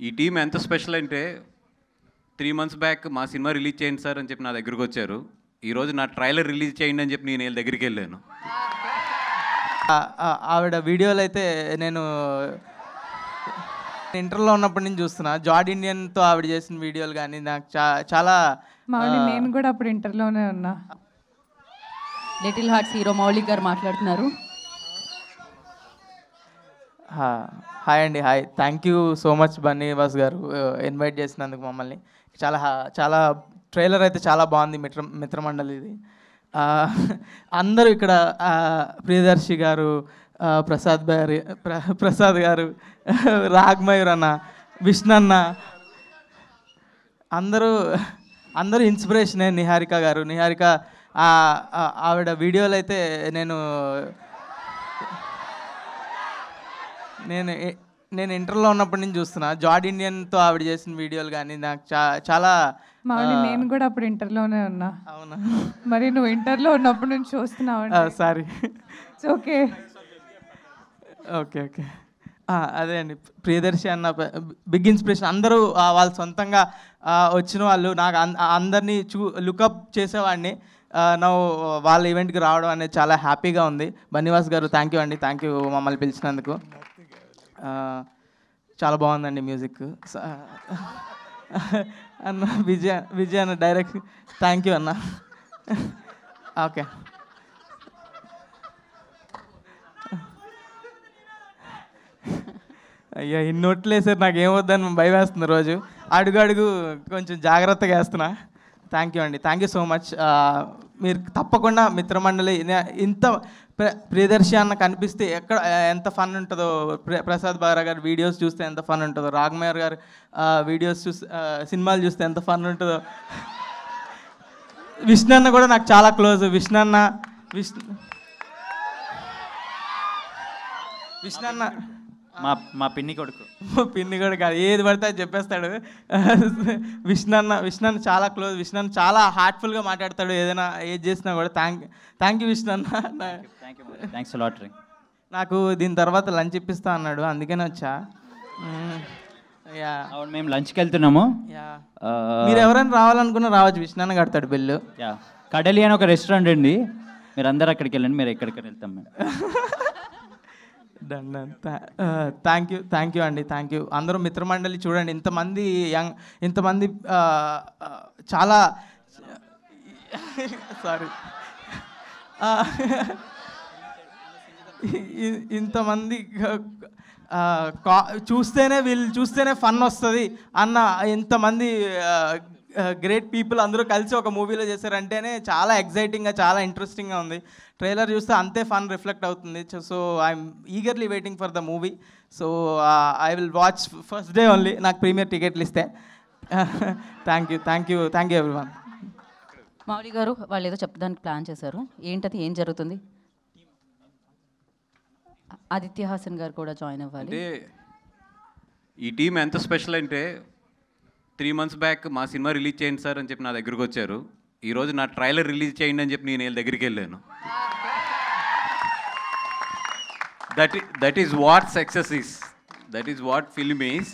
ఈ టీం ఎంత స్పెషల్ అంటే 3 మంత్స్ బ్యాక్ మా సినిమా రిలీజ్ చేయండి సార్ అని చెప్పి నా దగ్గరికి వచ్చారు. ఈరోజు నా ట్రైలర్ రిలీజ్ చేయండి అని చెప్పి నేను వీళ్ళ దగ్గరికి వెళ్ళాను. ఆవిడ వీడియోలు అయితే నేను ఇంటర్లో ఉన్నప్పటి నుంచి చూస్తున్నా. జార్జ్ ఇండియన్తో ఆవిడ చేసిన వీడియోలు కానీ నాకు చాలా నేను కూడా అప్పుడు ఇంటర్లోనే ఉన్నా. లిటిల్ హార్ట్స్ హీరో మౌలిక్ గారు మాట్లాడుతున్నారు. హాయ్ అండి, hi. Thank you so much Bunny Vas గారు ఇన్వైట్ చేసినందుకు మమ్మల్ని. చాలా ట్రైలర్ అయితే చాలా బాగుంది. మిత్రమండలి ఇది. అందరూ ఇక్కడ ప్రియదర్శి గారు, ప్రసాద్ గారు, రాగ్మయూర్ అన్న, విష్ణన్న, అందరూ ఇన్స్పిరేషనే. నిహారిక ఆవిడ వీడియోలు అయితే నేను ఇంటర్లో ఉన్నప్పటి నుంచి చూస్తున్నా. జార్జ్ ఇండియన్తో ఆవిడ చేసిన వీడియోలు కానీ నాకు చాలా నేను కూడా అప్పుడు ఇంటర్లోనే ఉన్నా. అవునా? మరి నువ్వు ఇంటర్లో ఉన్నప్పటి నుంచి చూస్తున్నావు. సారీ. ఓకే ఓకే ఓకే అదే అండి, ప్రియదర్శి అన్న బిగ్ ఇన్స్పిరేషన్. అందరూ వాళ్ళు సొంతంగా వచ్చిన వాళ్ళు. నాకు అందరినీ లుకప్ చేసేవాడిని. నా వాళ్ళ ఈవెంట్కి రావడం అనేది చాలా హ్యాపీగా ఉంది. బన్నీవాస్ గారు థ్యాంక్ యూ అండి, థ్యాంక్ యూ మమ్మల్ని పిలిచినందుకు. చాలా బాగుందండి మ్యూజిక్. అన్న విజయ్ అన్న డైరెక్ట్ థ్యాంక్ యూ అన్న. ఓకే, అయ్యా ఇన్ని నోట్లు వేసారు, నాకు ఏమొద్దని భయం వేస్తుంది రోజు. అడుగు కొంచెం జాగ్రత్తగా వేస్తున్నా. థ్యాంక్ యూ అండి, థ్యాంక్ యూ సో మచ్. మీరు తప్పకుండా మిత్రమండలి ఇంత ప్రియదర్శి అన్న కనిపిస్తే ఎంత ఫన్ ఉంటుందో, ప్రసాద్ బారా గారు వీడియోస్ చూస్తే ఎంత ఫన్ ఉంటుందో, రాగ్మయూర్ గారు వీడియోస్ సినిమాలు చూస్తే ఎంత ఫన్ ఉంటుందో. విష్ణన్న కూడా నాకు చాలా క్లోజ్. విష్ణన్న మా పిన్ని కొడుకు. పిన్ని కూడా కాదు, ఏది పడితే అది చెప్పేస్తాడు. విష్ణన్న చాలా క్లోజ్. విష్ణన్న చాలా హార్ట్ఫుల్గా మాట్లాడతాడు. ఏదైనా ఏది చేసినా కూడా థ్యాంక్ యూ విష్ణన్న. Thanks lot. నాకు దీని తర్వాత లంచ్ ఇప్పిస్తా అన్నాడు, అందుకనే వచ్చా. అవును, మేము లంచ్కి వెళ్తున్నాము. మీరు ఎవరైనా రావాలనుకున్నా రావచ్చు, విష్ణన్న కడతాడు బిల్లు. కడలి అని ఒక రెస్టారెంట్ అండి, మీరు అందరు అక్కడికి వెళ్ళండి, మీరు ఎక్కడికి వెళ్తాం మేము. డన్. థ్యాంక్ యూ అండి, థ్యాంక్ యూ. అందరూ మిత్రమండలి చూడండి, ఇంతమంది చాలా సారీ ఇంతమంది చూస్తేనే ఫన్ వస్తుంది అన్న ఇంతమంది గ్రేట్ పీపుల్ అందరూ కలిసి ఒక మూవీలో చేశారంటేనే చాలా ఎగ్జైటింగ్గా, చాలా ఇంట్రెస్టింగ్గా ఉంది. ట్రైలర్ చూస్తే అంతే ఫన్ రిఫ్లెక్ట్ అవుతుంది. So I'm eagerly waiting for the movie. So I will watch first day only, నాకు ప్రీమియర్ టికెట్లు ఇస్తే. Thank you everyone. మౌలి గారు వాళ్ళు ఏదో చెప్పడానికి ప్లాన్ చేశారు, ఏంటది, ఏం జరుగుతుంది? ఆదిత్య హాసన్ గారు కూడా జాయిన్ అవ్వాలి. అంటే ఈ టీం ఎంత స్పెషల్ అంటే 3 మంత్స్ బ్యాక్ మా సినిమా రిలీజ్ చేయండి సార్ అని చెప్పి నా దగ్గరికి వచ్చారు. ఈరోజు నా ట్రైలర్ రిలీజ్ చేయండి అని చెప్పి నేను వీళ్ళ దగ్గరికి వెళ్ళాను. That is what success is, that is what film is.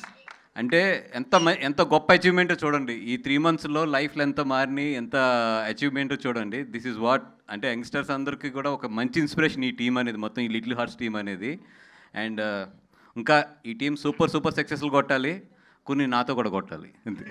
అంటే ఎంత గొప్ప అచీవ్మెంట్ చూడండి. ఈ 3 మంత్స్లో లైఫ్లో ఎంత మారిని, ఎంత అచీవ్మెంట్ చూడండి. దిస్ ఈజ్ వాట్ అంటే యంగ్స్టర్స్ అందరికీ కూడా ఒక మంచి ఇన్స్పిరేషన్ ఈ టీం అనేది, మొత్తం ఈ లిటిల్ హార్ట్స్ టీం అనేది. అండ్ ఇంకా ఈ టీం సూపర్ సక్సెస్ఫుల్ కొట్టాలి, కొన్ని నాతో కూడా కొట్టాలి అంతే.